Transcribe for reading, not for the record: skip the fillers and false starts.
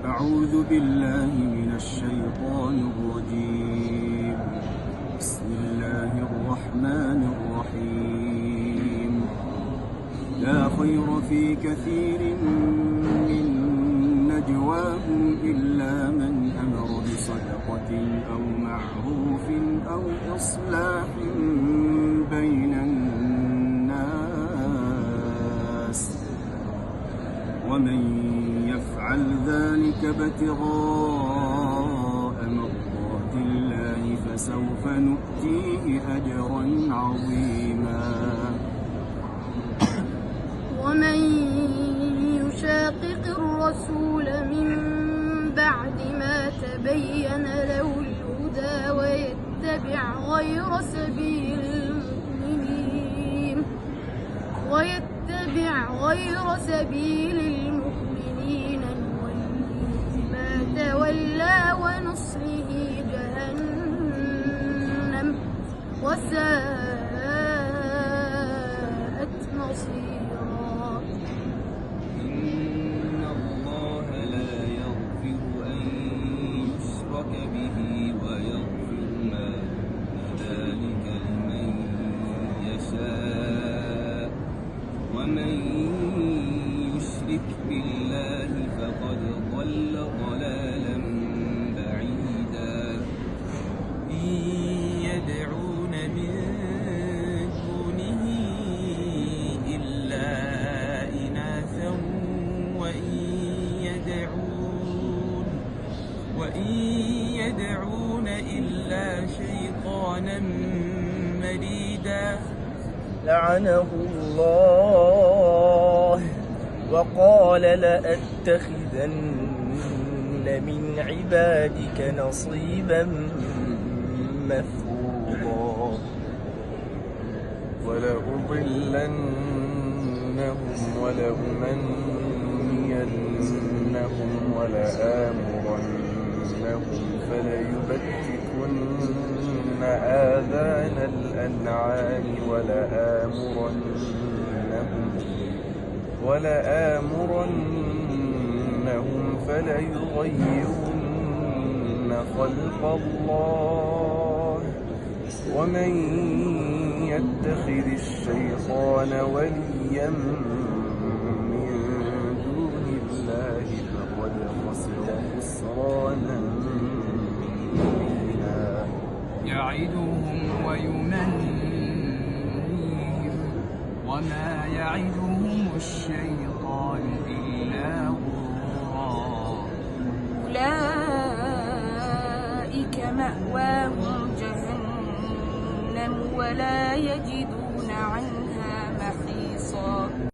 أعوذ بالله من الشيطان الرجيم. بسم الله الرحمن الرحيم. لا خير في كثير من نجواهم إلا من أمر بصدقة أو معروف أو إصلاح بين الناس، ومن يفعل ذلك ابتغاء مرضات الله فسوف نؤتيه أجرا عظيما. ومن يشاقق الرسول من بعد ما تبين له الهدى ويتبع غير سبيل المؤمنين نوله ما تولى ونصله جهنم وساءت مصيرا. إن الله لا يغفر أن يشرك به ويغفر ما دون ذلك لمن يشاء، ومن يشرك بالله فقد ضل ضلالا بعيدا. إن يدعون من دونه إلا إناثا وإن يدعون إلا شيطانا مريدا. لعنه الله وقال لأتخذن من عبادك نصيبا مفروضا ولأضلنهم ولأمنينهم ولآمرنهم فليبتكن آذان الأنعام ولآمرنهم فليغيرن خلق الله. ومن يتخذ الشيطان وليا من دون الله فقد خسر خسرانا مبينا. يعدهم ويمنيهم وما يعدهم الشيطان إلا غرورا. أولئك مأواهم جهنم ولا يجدون عنها محيصا.